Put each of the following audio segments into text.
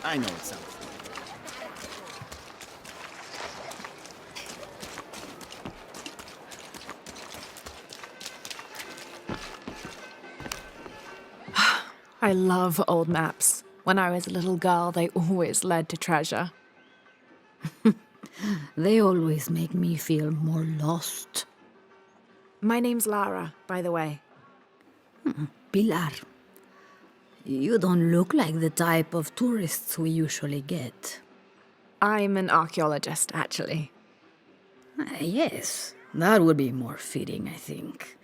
I know it sounds. I love old maps. When I was a little girl, they always led to treasure. They always make me feel more lost. My name's Lara, by the way. Pilar, you don't look like the type of tourists we usually get. I'm an archaeologist, actually. Yes, that would be more fitting, I think.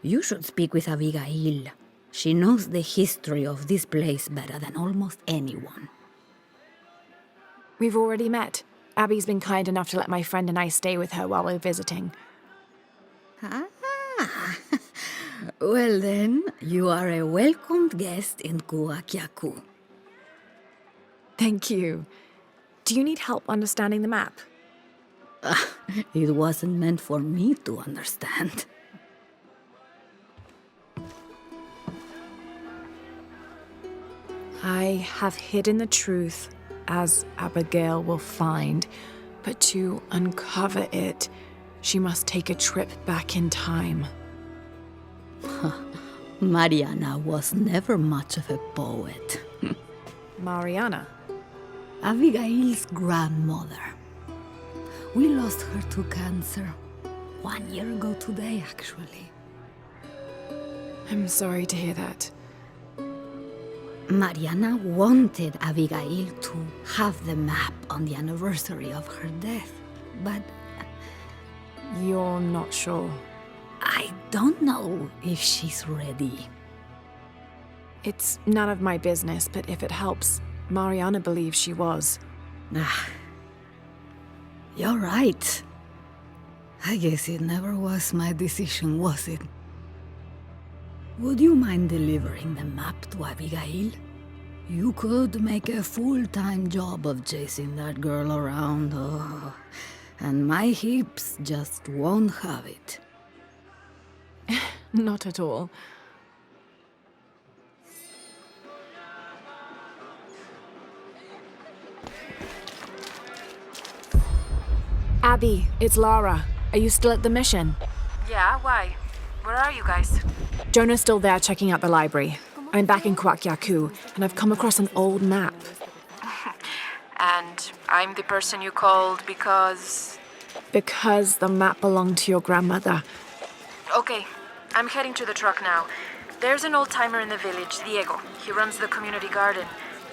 You should speak with Abigail. She knows the history of this place better than almost anyone. We've already met. Abby's been kind enough to let my friend and I stay with her while we're visiting. Well then, you are a welcomed guest in Kuakyaku. Thank you. Do you need help understanding the map? It wasn't meant for me to understand. I have hidden the truth, as Abigail will find, but to uncover it, she must take a trip back in time. Mariana was never much of a poet. Mariana. Abigail's grandmother. We lost her to cancer 1 year ago today, actually. I'm sorry to hear that. Mariana wanted Abigail to have the map on the anniversary of her death, but You're not sure. I don't know if she's ready. It's none of my business, but if it helps, Mariana believes she was. You're right. I guess it never was my decision, was it? Would you mind delivering the map to Abigail? You could make a full-time job of chasing that girl around, and my hips just won't have it. Not at all. Abby, it's Lara. Are you still at the mission? Yeah, why? Where are you guys? Jonah's still there checking out the library. I'm back in Kuakyaku, and I've come across an old map. And I'm the person you called because... Because the map belonged to your grandmother. Okay, I'm heading to the truck now. There's an old-timer in the village, Diego. He runs the community garden.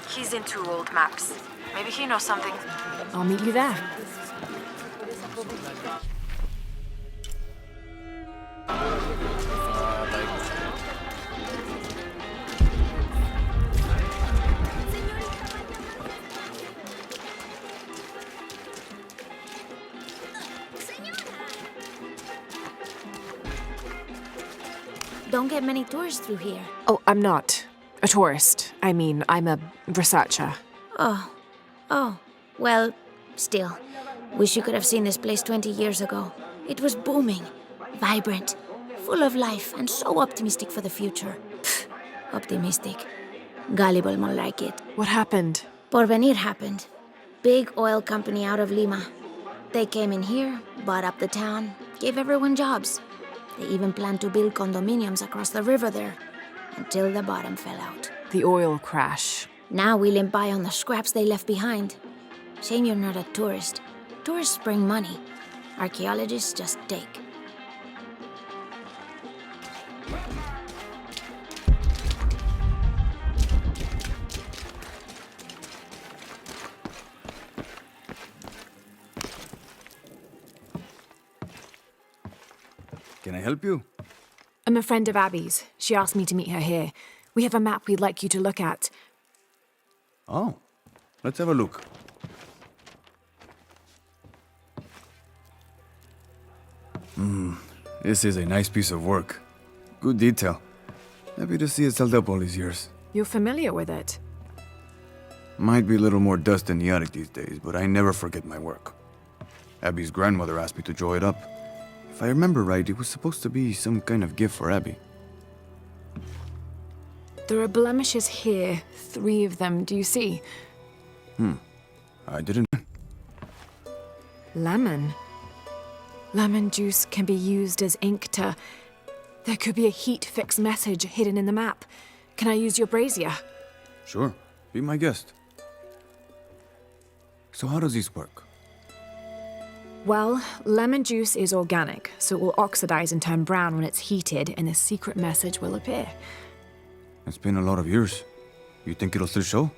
He's into old maps. Maybe he knows something. I'll meet you there. Don't get many tourists through here. Oh, I'm not a tourist. I mean, I'm a researcher. Oh, well, still. Wish you could have seen this place 20 years ago. It was booming, vibrant, full of life, and so optimistic for the future. Optimistic. Gullible more like it. What happened? Porvenir happened. Big oil company out of Lima. They came in here, bought up the town, gave everyone jobs. They even planned to build condominiums across the river there, until the bottom fell out. The oil crash. Now we limp by on the scraps they left behind. Shame you're not a tourist. Tourists bring money. Archaeologists just take. Can I help you? I'm a friend of Abby's. She asked me to meet her here. We have a map we'd like you to look at. Oh, let's have a look. This is a nice piece of work. Good detail. Happy to see it's held up all these years. You're familiar with it? Might be a little more dust in the attic these days, but I never forget my work. Abby's grandmother asked me to draw it up. If I remember right, it was supposed to be some kind of gift for Abby. There are blemishes here, 3 of them, do you see? I didn't. Lemon. Lemon juice can be used as ink to... There could be a heat fix message hidden in the map. Can I use your brazier? Sure, be my guest. So how does this work? Well, lemon juice is organic, so it will oxidize and turn brown when it's heated, and the secret message will appear. It's been a lot of years. You think it'll still show?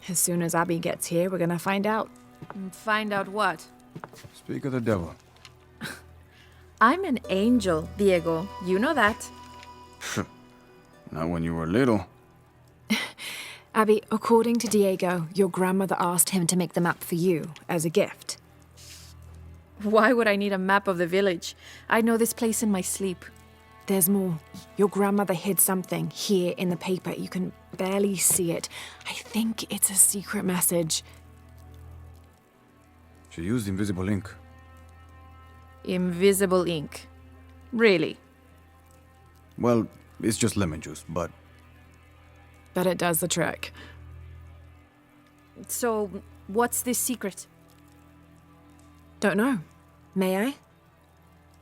As soon as Abby gets here, we're gonna find out. Find out what? Speak of the devil. I'm an angel, Diego. You know that. Not when you were little. Abby, according to Diego, your grandmother asked him to make the map for you, as a gift. Why would I need a map of the village? I know this place in my sleep. There's more. Your grandmother hid something here in the paper. You can barely see it. I think it's a secret message. She used invisible ink. Invisible ink. Really? Well, it's just lemon juice, but But it does the trick. So, what's this secret? Don't know. May I?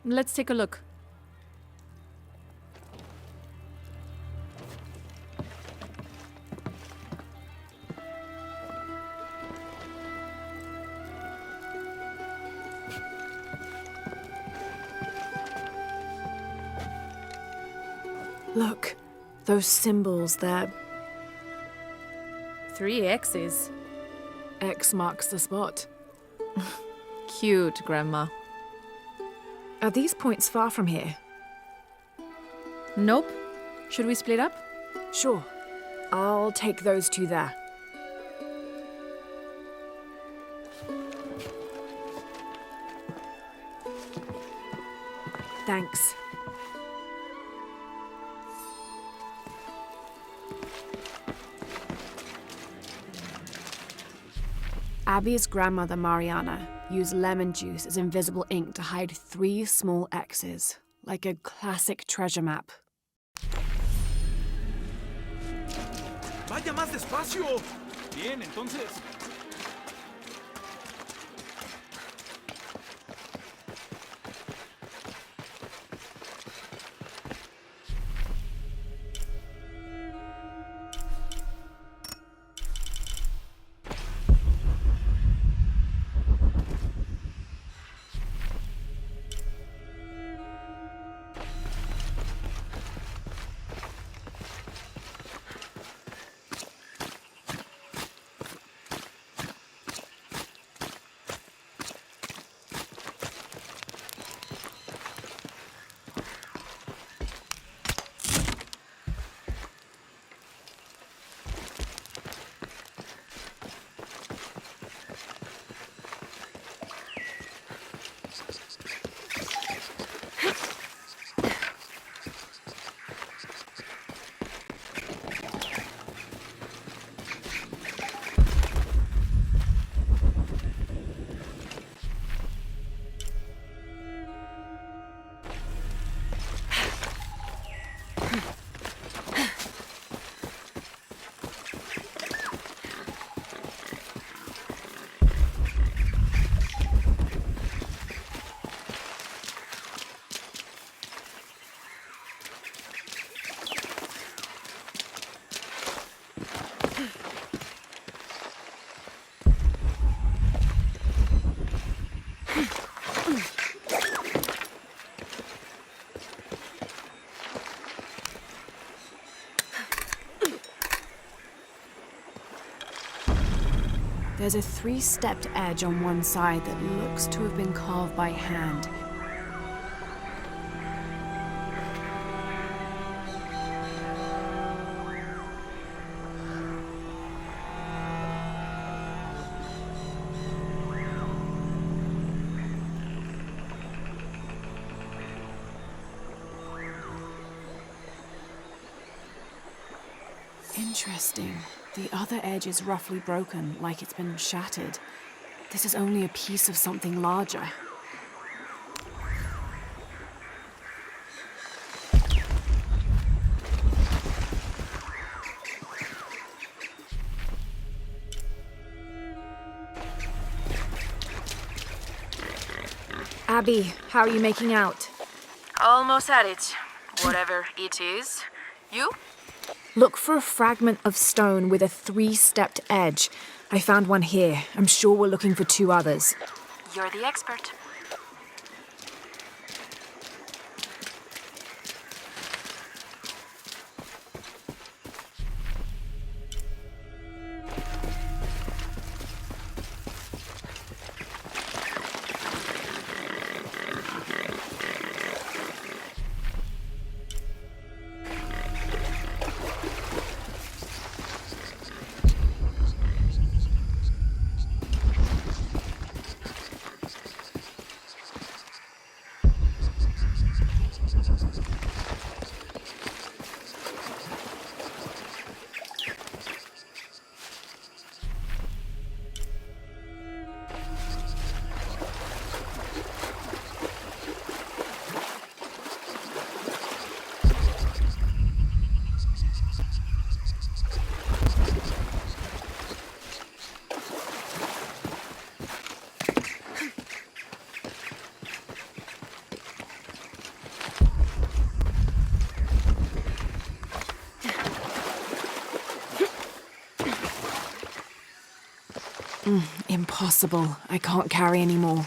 Let's take a look. Look, those symbols there. 3 X's. X marks the spot. Cute, Grandma. Are these points far from here? Nope. Should we split up? Sure. I'll take those two there. Thanks. Abby's grandmother, Mariana, used lemon juice as invisible ink to hide 3 small X's, like a classic treasure map. ¡Vaya más despacio! Bien, entonces. There's a 3-stepped edge on one side that looks to have been carved by hand. Interesting. The other edge is roughly broken, like it's been shattered. This is only a piece of something larger. Abby, how are you making out? Almost at it. Whatever it is. You? Look for a fragment of stone with a 3-stepped edge. I found one here. I'm sure we're looking for 2 others. You're the expert. Impossible. I can't carry any more.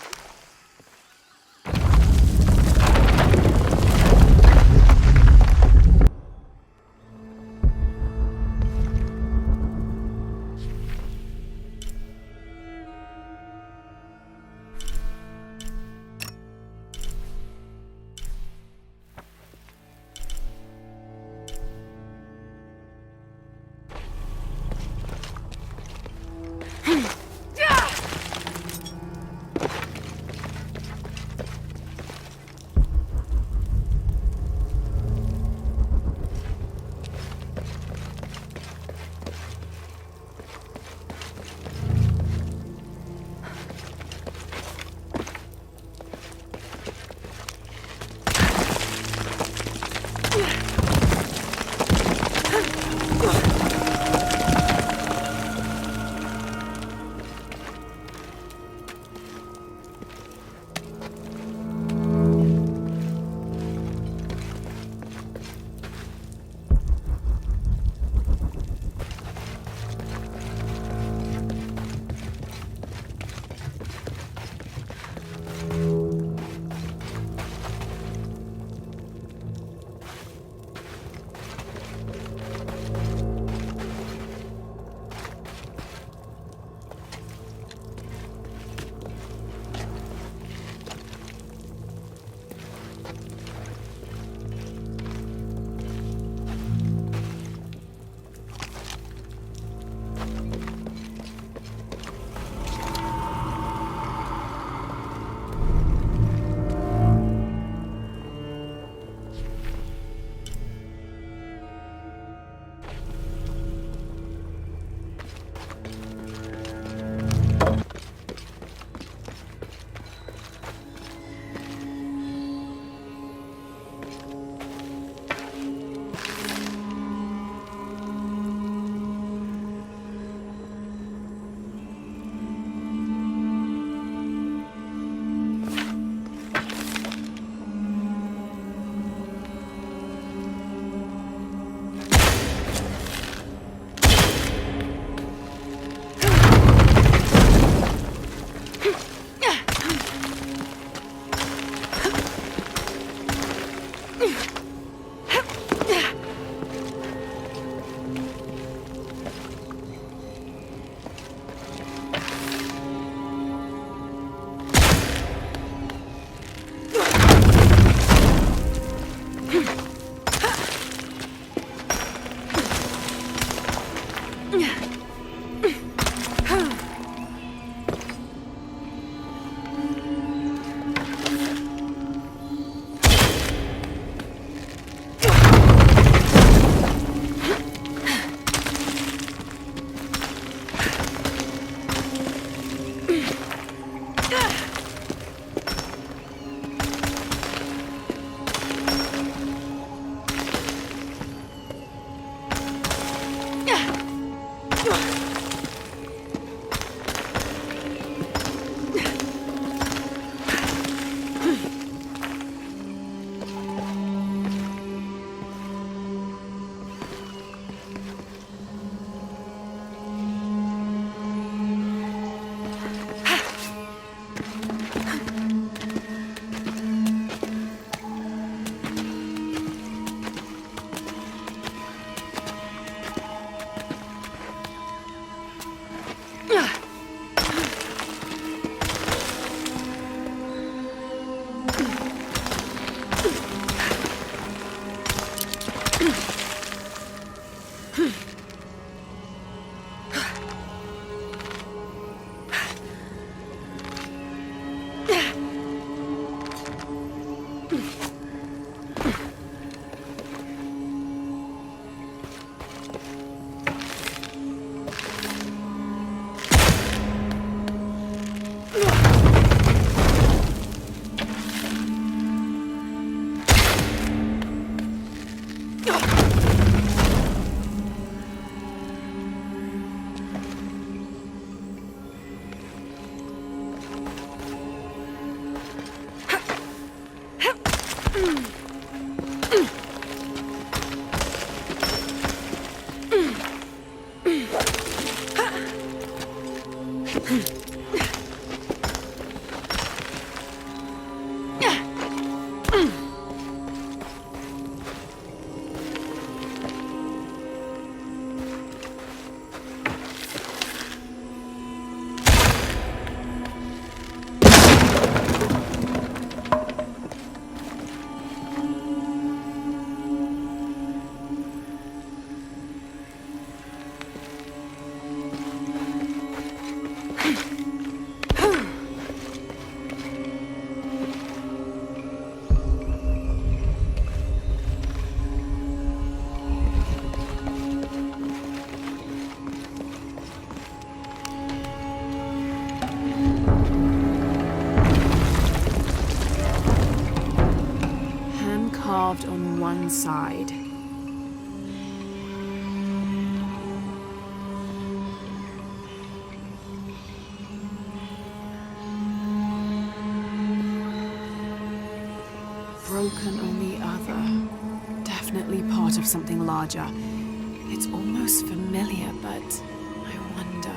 Carved on one side. Broken on the other. Definitely part of something larger. It's almost familiar, but I wonder.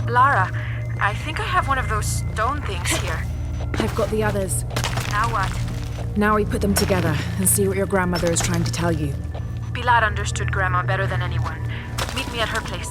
Lara, I think I have one of those stone things here. I've got the others. Now what? Now we put them together and see what your grandmother is trying to tell you. Pilar understood Grandma better than anyone. Meet me at her place.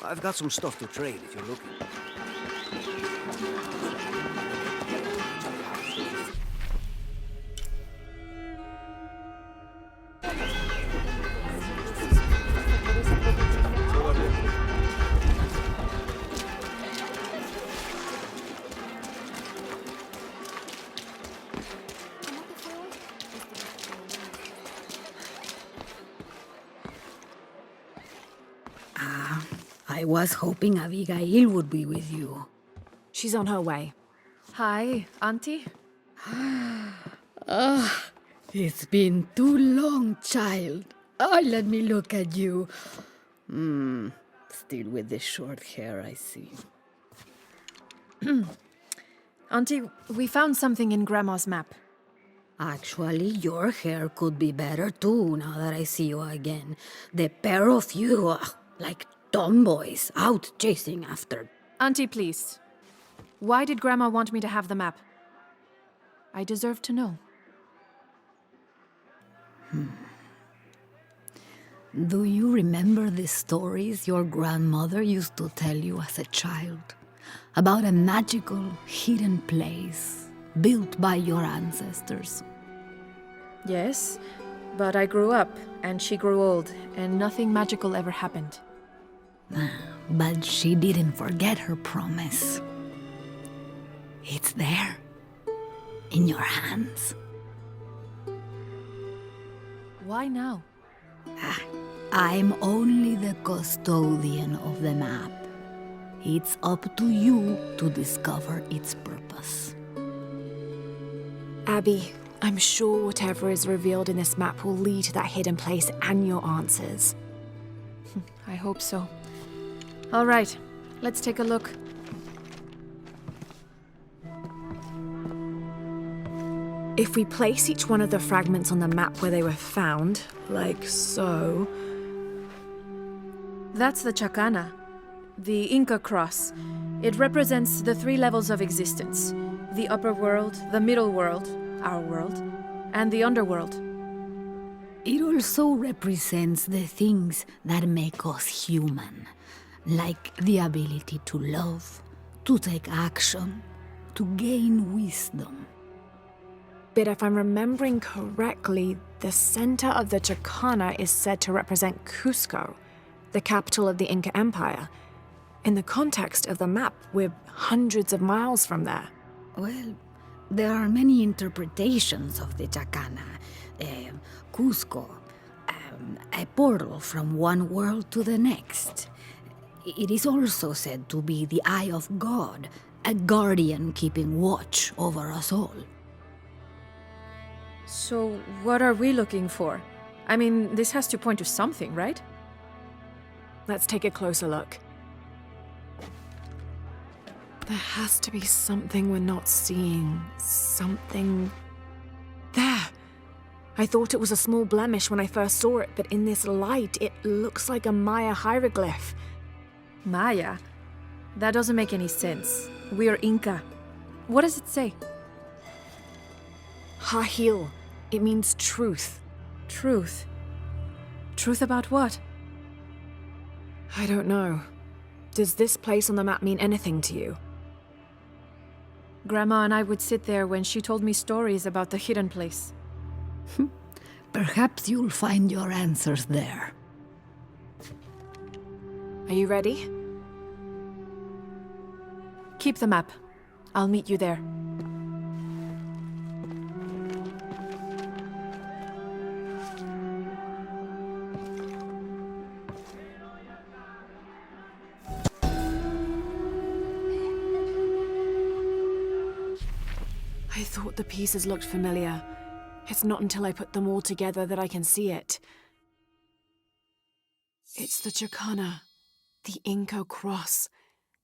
I've got some stuff to trade if you're looking. I was hoping Abigail would be with you. She's on her way. Hi, Auntie. It's been too long, child. Oh, let me look at you. Still with the short hair, I see. Auntie, we found something in Grandma's map. Actually, your hair could be better too, now that I see you again. The pair of you are like tomboys out chasing after. Auntie, please. Why did Grandma want me to have the map? I deserve to know. Do you remember the stories your grandmother used to tell you as a child? About a magical, hidden place built by your ancestors? Yes, but I grew up, and she grew old, and nothing magical ever happened. But she didn't forget her promise. It's there, in your hands. Why now? I'm only the custodian of the map. It's up to you to discover its purpose. Abby, I'm sure whatever is revealed in this map will lead to that hidden place and your answers. I hope so. All right, let's take a look. If we place each one of the fragments on the map where they were found, like so... That's the Chacana, the Inca cross. It represents the 3 levels of existence: the upper world, the middle world, our world, and the underworld. It also represents the things that make us human, like the ability to love, to take action, to gain wisdom. But if I'm remembering correctly, the center of the Chacana is said to represent Cusco, the capital of the Inca Empire. In the context of the map, we're hundreds of miles from there. Well, There are many interpretations of the Chacana. Cusco, a portal from one world to the next. It is also said to be the Eye of God, a guardian keeping watch over us all. So, what are we looking for? I mean, this has to point to something, right? Let's take a closer look. There has to be something we're not seeing. Something... There! I thought it was a small blemish when I first saw it, but in this light, it looks like a Maya hieroglyph. Maya? That doesn't make any sense. We are Inca. What does it say? Hahil. It means truth. Truth. Truth about what? I don't know. Does this place on the map mean anything to you? Grandma and I would sit there when she told me stories about the hidden place. Perhaps you'll find your answers there. Are you ready? Keep the map. I'll meet you there. I thought the pieces looked familiar. It's not until I put them all together that I can see it. It's the Chacana, the Inca cross.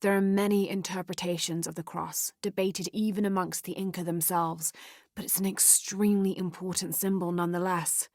There are many interpretations of the cross, debated even amongst the Inca themselves, but it's an extremely important symbol nonetheless.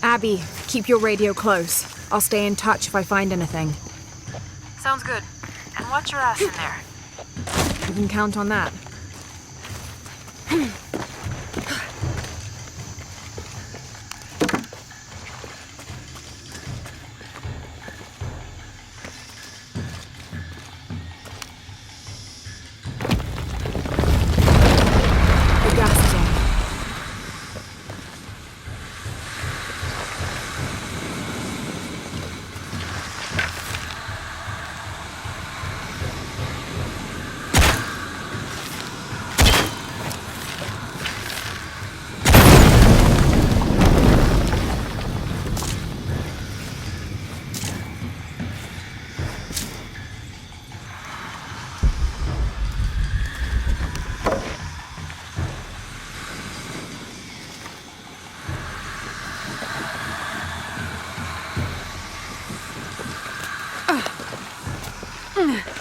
Abby, keep your radio close. I'll stay in touch if I find anything. Sounds good. And watch your ass in there. You can count on that.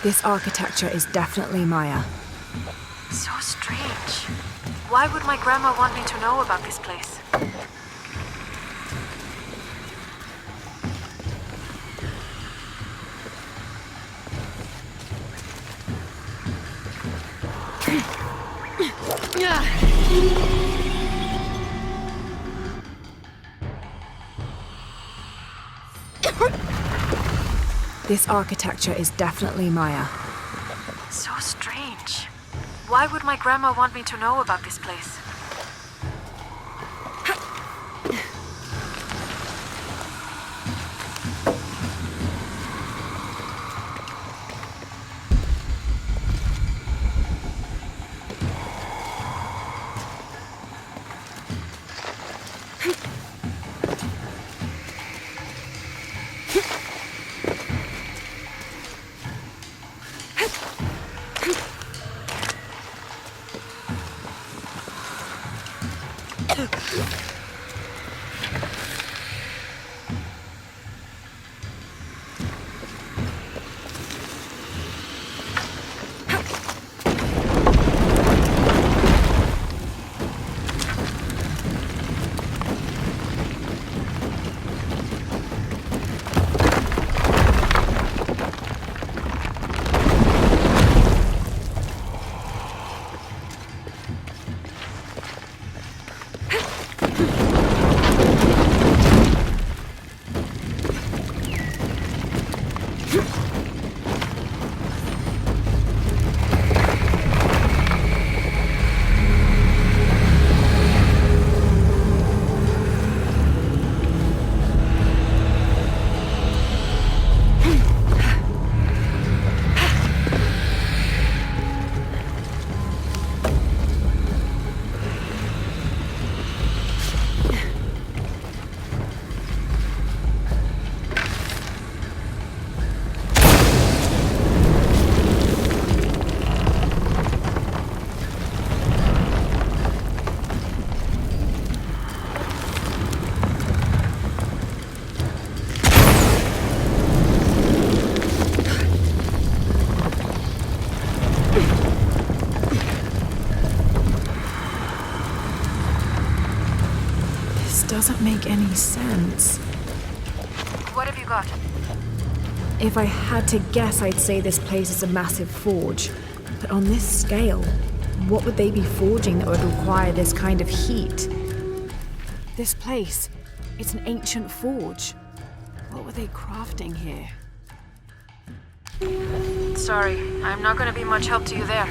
This architecture is definitely Maya. So strange. Why would my grandma want me to know about this place? This architecture is definitely Maya. So strange. Why would my grandma want me to know about this place? Doesn't make any sense. What have you got? If I had to guess, I'd say this place is a massive forge. But on this scale, what would they be forging that would require this kind of heat? This place, it's an ancient forge. What were they crafting here? Sorry, I'm not gonna be much help to you there.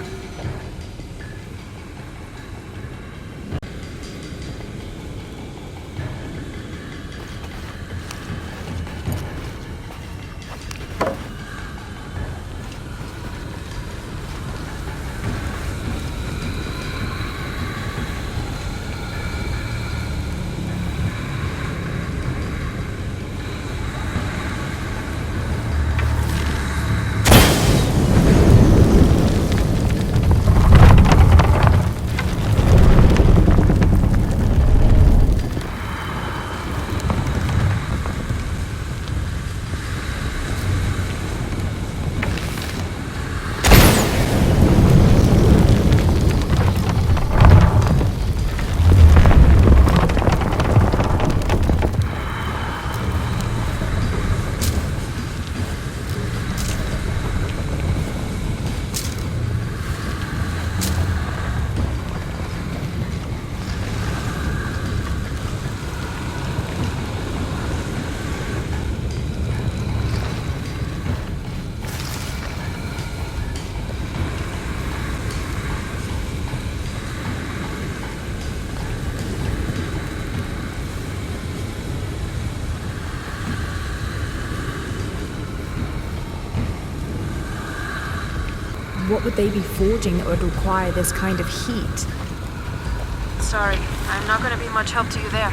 What would they be forging that would require this kind of heat? Sorry, I'm not gonna be much help to you there.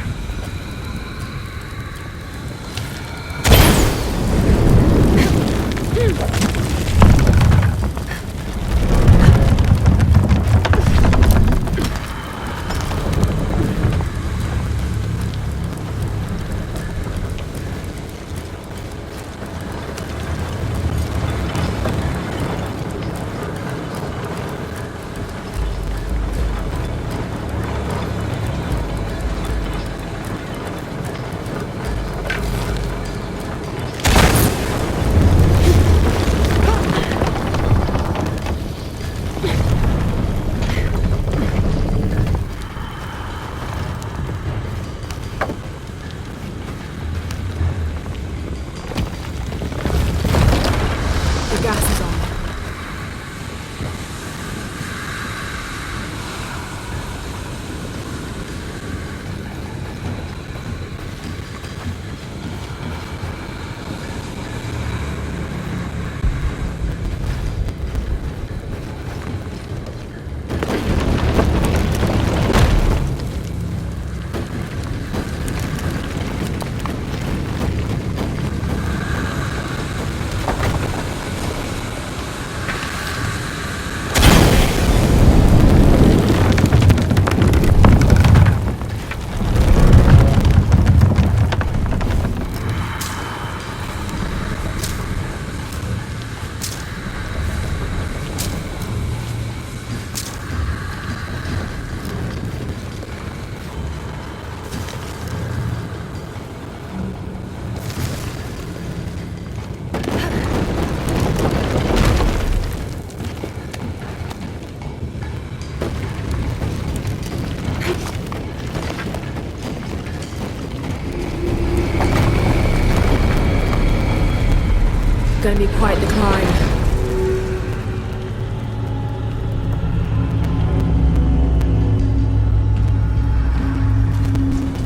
quite the climb.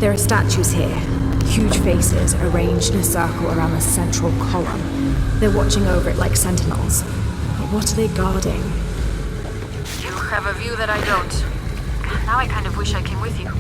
There are statues here. Huge faces arranged in a circle around the central column. They're watching over it like sentinels. But what are they guarding? You have a view that I don't. Now I kind of wish I came with you.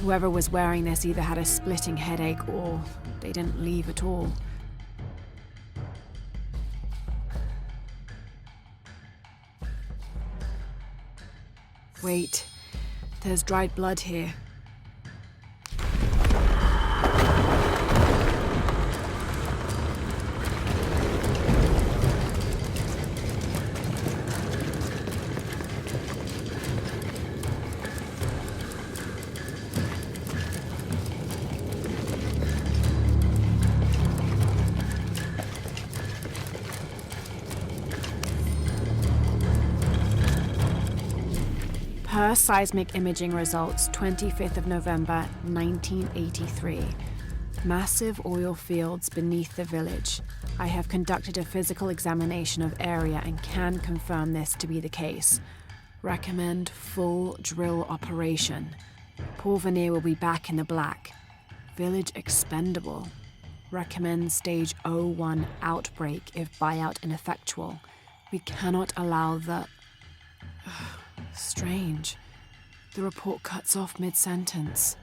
Whoever was wearing this either had a splitting headache or they didn't leave at all. Wait, there's dried blood here. Per seismic imaging results, 25th of November, 1983. Massive oil fields beneath the village. I have conducted a physical examination of area and can confirm this to be the case. Recommend full drill operation. Porvenir will be back in the black. Village expendable. Recommend stage 01 outbreak if buyout ineffectual. We cannot allow the... Strange. The report cuts off mid-sentence.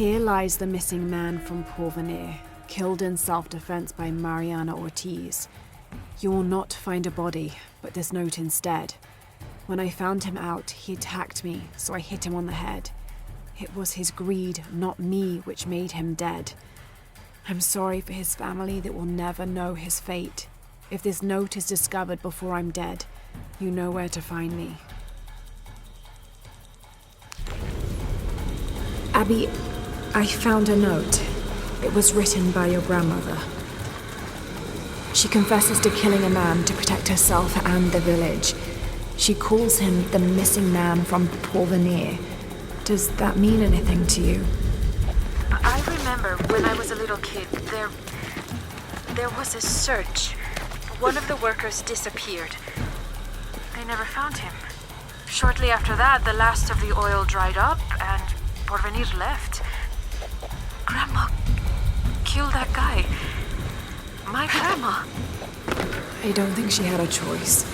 Here lies the missing man from Porvenir, killed in self-defense by Mariana Ortiz. You will not find a body, but this note instead. When I found him out, he attacked me, so I hit him on the head. It was his greed, not me, which made him dead. I'm sorry for his family that will never know his fate. If this note is discovered before I'm dead, you know where to find me. Abby, I found a note. It was written by your grandmother. She confesses to killing a man to protect herself and the village. She calls him the missing man from Porvenir. Does that mean anything to you? I remember when I was a little kid, there was a search. One of the workers disappeared. They never found him. Shortly after that, the last of the oil dried up and Porvenir left. Grandma killed that guy. My grandma. I don't think she had a choice.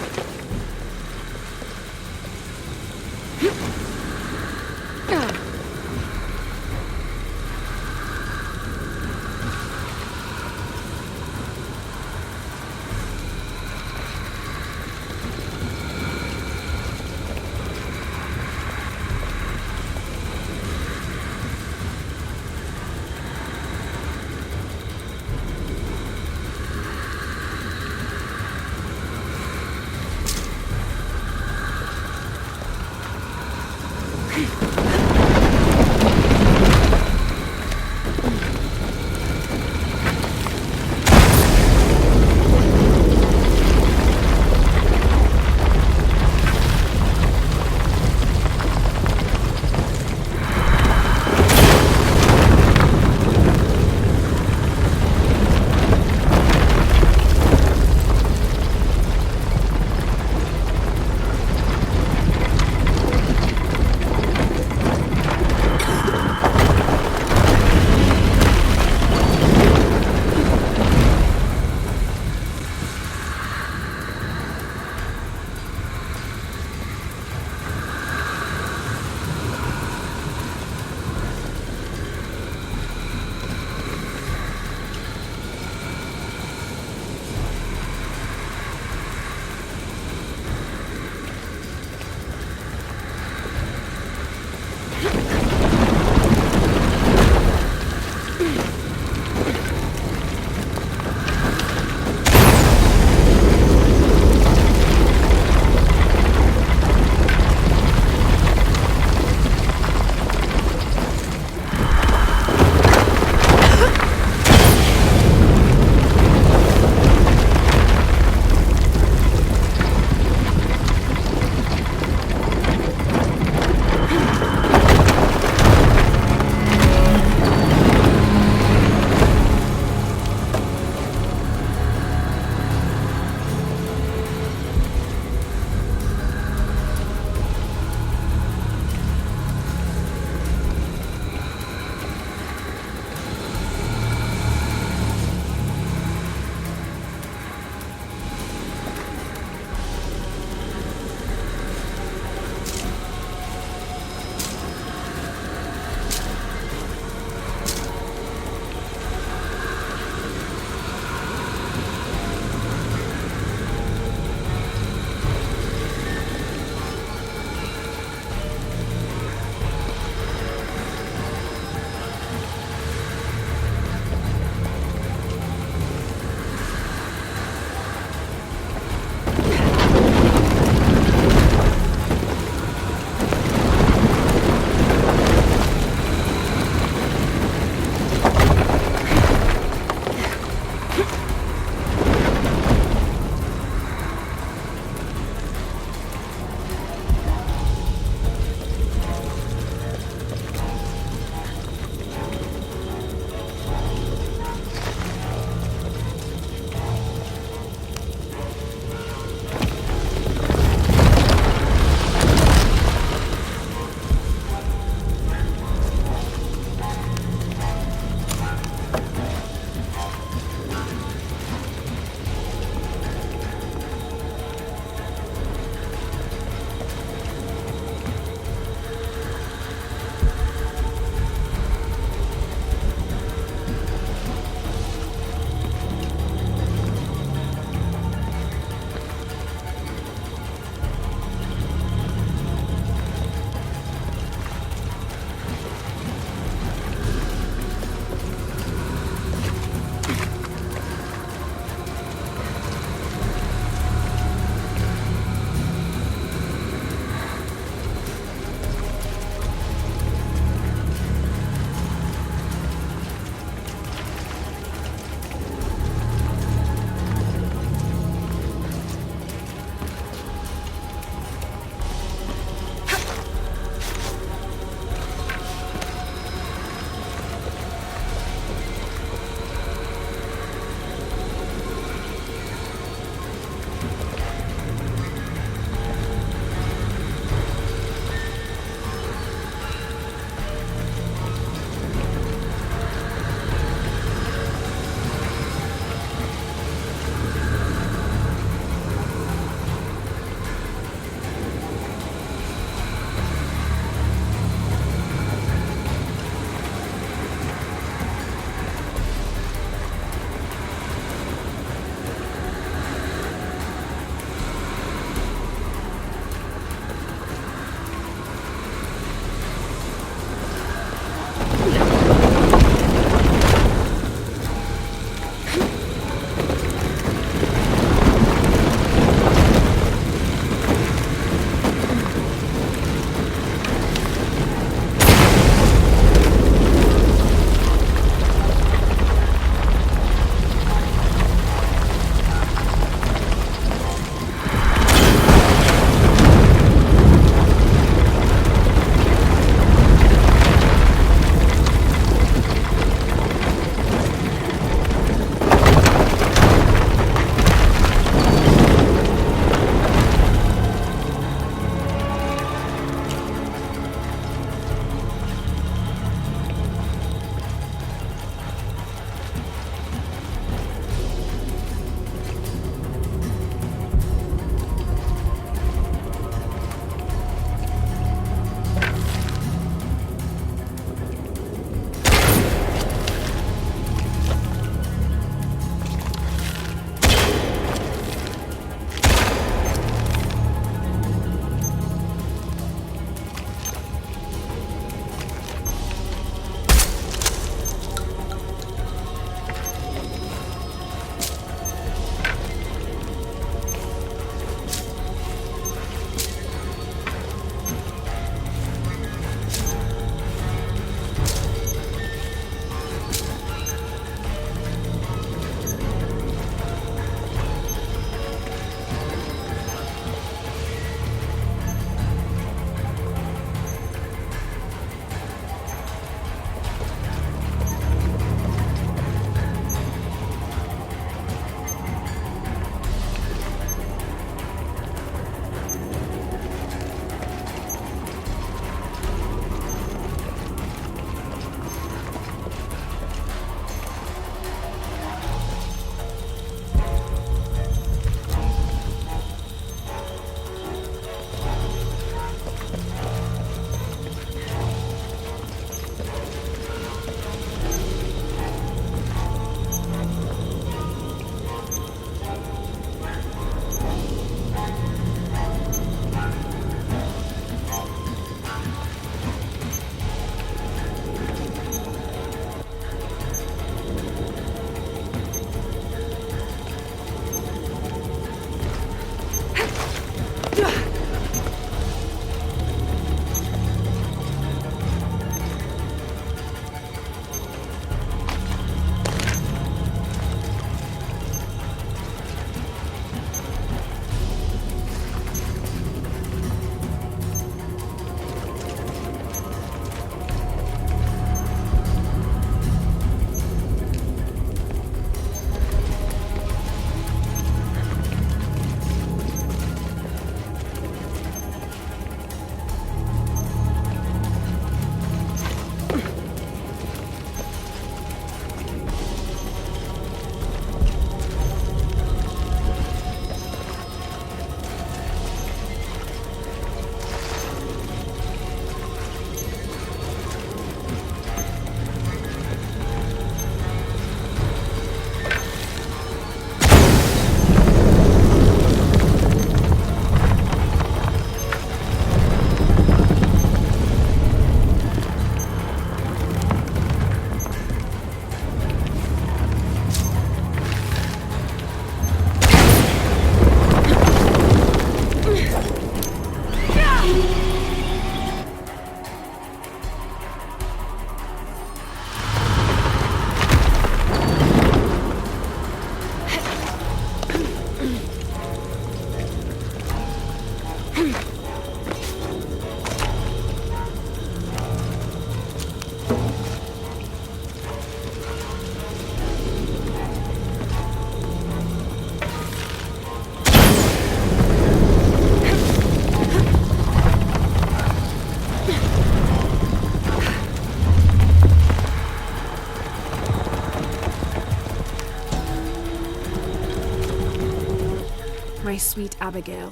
My sweet Abigail,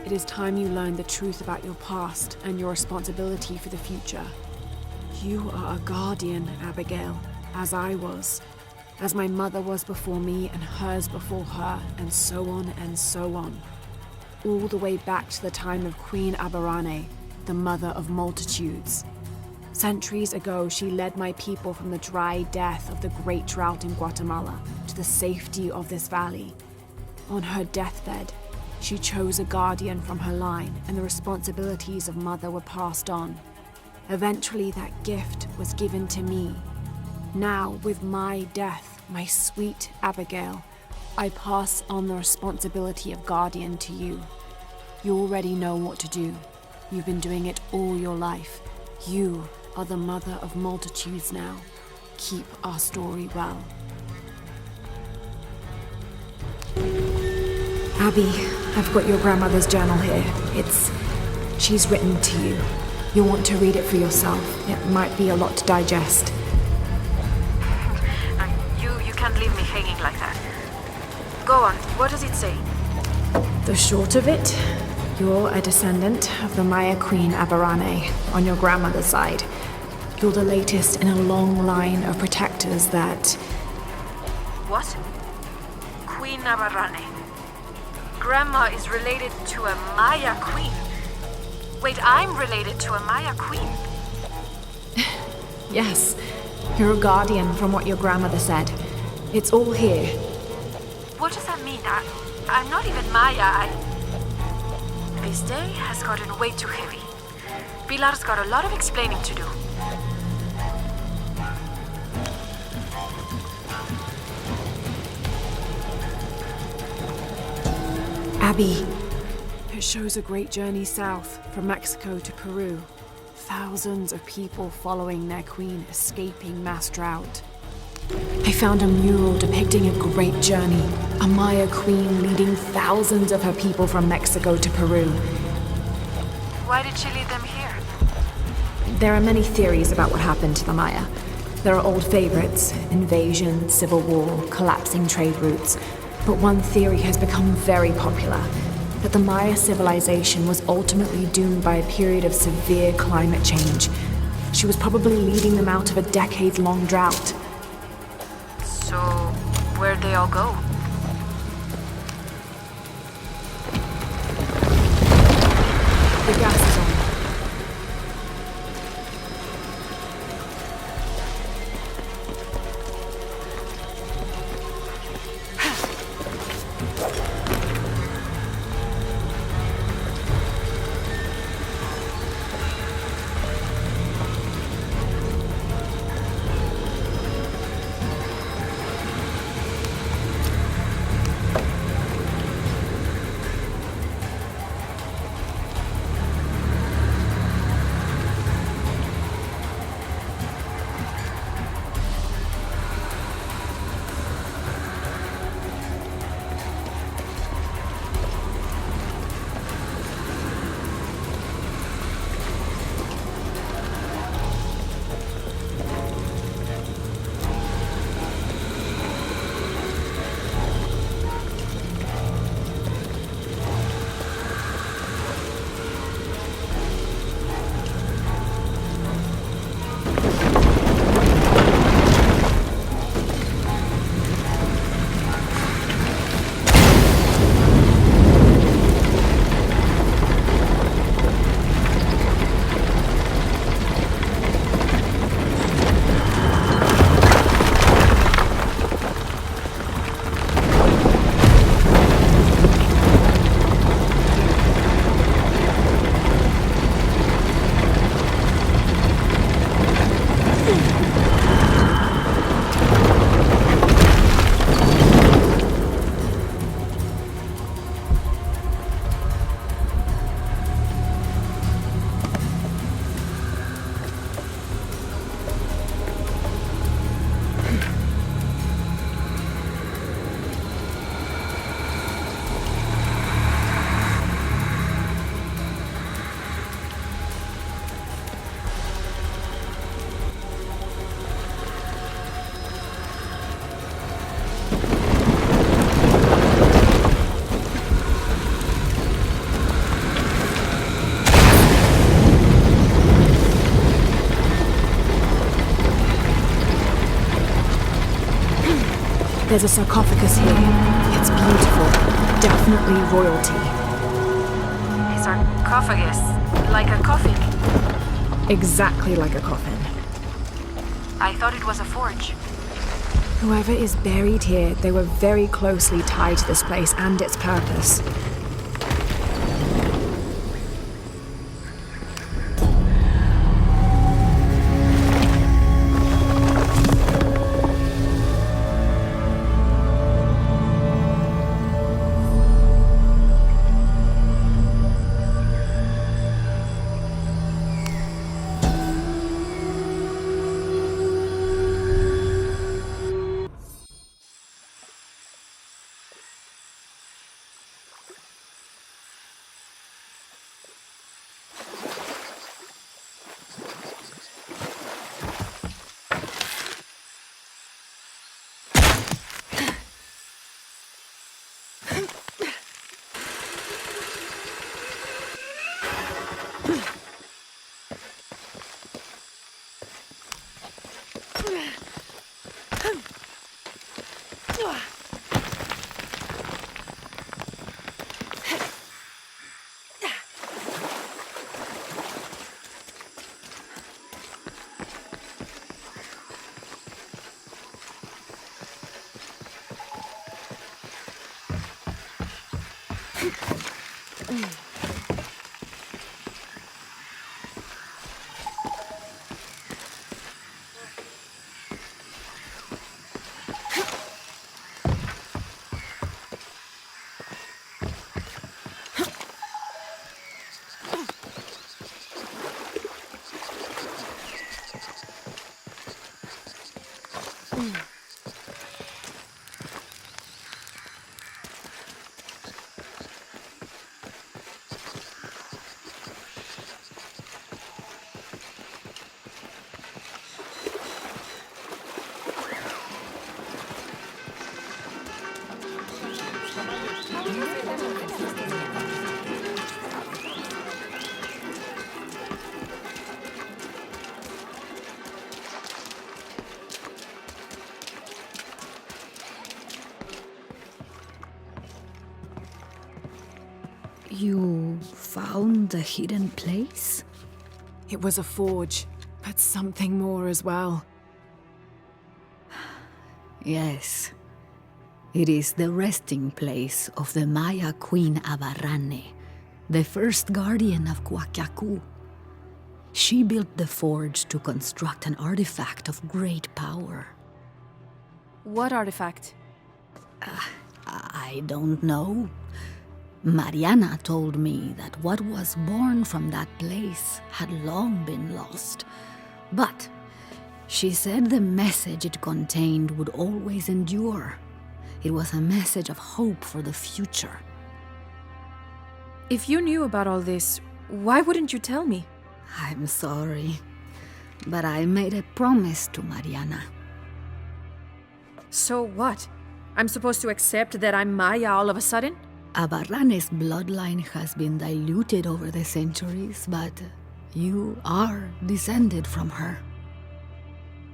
it is time you learned the truth about your past and your responsibility for the future. You are a guardian, Abigail, as I was, as my mother was before me and hers before her, and so on and so on. All the way back to the time of Queen Aberrane, the mother of multitudes. Centuries ago, she led my people from the dry death of the great drought in Guatemala to the safety of this valley. On her deathbed, she chose a guardian from her line, and the responsibilities of mother were passed on. Eventually, that gift was given to me. Now, with my death, my sweet Abigail, I pass on the responsibility of guardian to you. You already know what to do. You've been doing it all your life. You are the mother of multitudes now. Keep our story well. Abby, I've got your grandmother's journal here. She's written to you. You'll want to read it for yourself. It might be a lot to digest. You can't leave me hanging like that. Go on, what does it say? The short of it, you're a descendant of the Maya Queen Aberrane on your grandmother's side. You're the latest in a long line of protectors that... What? Queen Aberrane. Grandma is related to a Maya queen. Wait, I'm related to a Maya queen. Yes, you're a guardian from what your grandmother said. It's all here. What does that mean? I'm not even Maya. This day has gotten way too heavy. Pilar's got a lot of explaining to do. Abby, it shows a great journey south from Mexico to Peru. Thousands of people following their queen escaping mass drought. I found a mural depicting a great journey, a Maya queen leading thousands of her people from Mexico to Peru. Why did she lead them here? There are many theories about what happened to the Maya. There are old favorites: invasion, civil war, collapsing trade routes. But one theory has become very popular, that the Maya civilization was ultimately doomed by a period of severe climate change. She was probably leading them out of a decade-long drought. So, where'd they all go? The gas is on. There's a sarcophagus here. It's beautiful. Definitely royalty. A sarcophagus, like a coffin. Exactly like a coffin. I thought it was a forge. Whoever is buried here, they were very closely tied to this place and its purpose. You found the hidden place? It was a forge, but something more as well. Yes. It is the resting place of the Maya Queen Abarrane, the first guardian of Huacacu. She built the forge to construct an artifact of great power. What artifact? I don't know. Mariana told me that what was born from that place had long been lost. But she said the message it contained would always endure. It was a message of hope for the future. If you knew about all this, why wouldn't you tell me? I'm sorry, but I made a promise to Mariana. So what? I'm supposed to accept that I'm Maya all of a sudden? Abarrane's bloodline has been diluted over the centuries, but you are descended from her.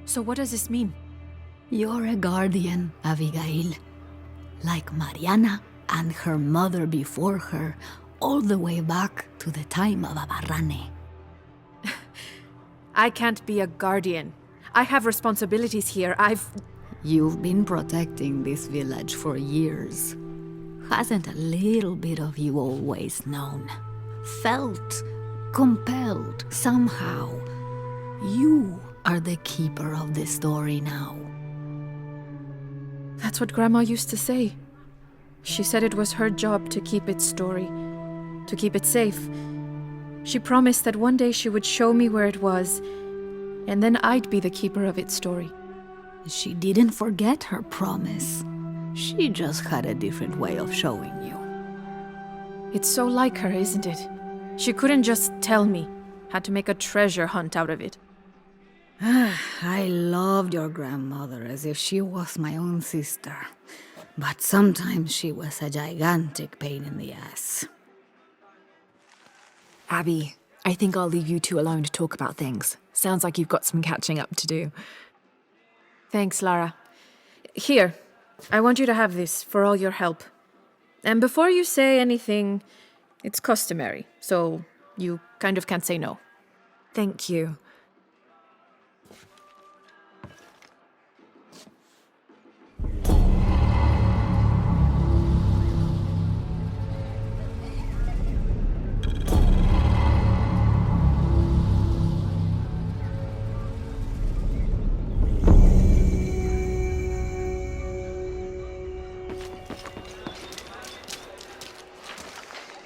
So what does this mean? You're a guardian, Abigail. Like Mariana and her mother before her, all the way back to the time of Abarrane. I can't be a guardian. I have responsibilities here. You've been protecting this village for years. Hasn't a little bit of you always known? Felt compelled somehow? You are the keeper of the story now. That's what Grandma used to say. She said it was her job to keep its story, to keep it safe. She promised that one day she would show me where it was, and then I'd be the keeper of its story. She didn't forget her promise. She just had a different way of showing you. It's so like her, isn't it? She couldn't just tell me. Had to make a treasure hunt out of it. I loved your grandmother as if she was my own sister. But sometimes she was a gigantic pain in the ass. Abby, I think I'll leave you two alone to talk about things. Sounds like you've got some catching up to do. Thanks, Lara. Here, I want you to have this for all your help. And before you say anything, it's customary, so you kind of can't say no. Thank you.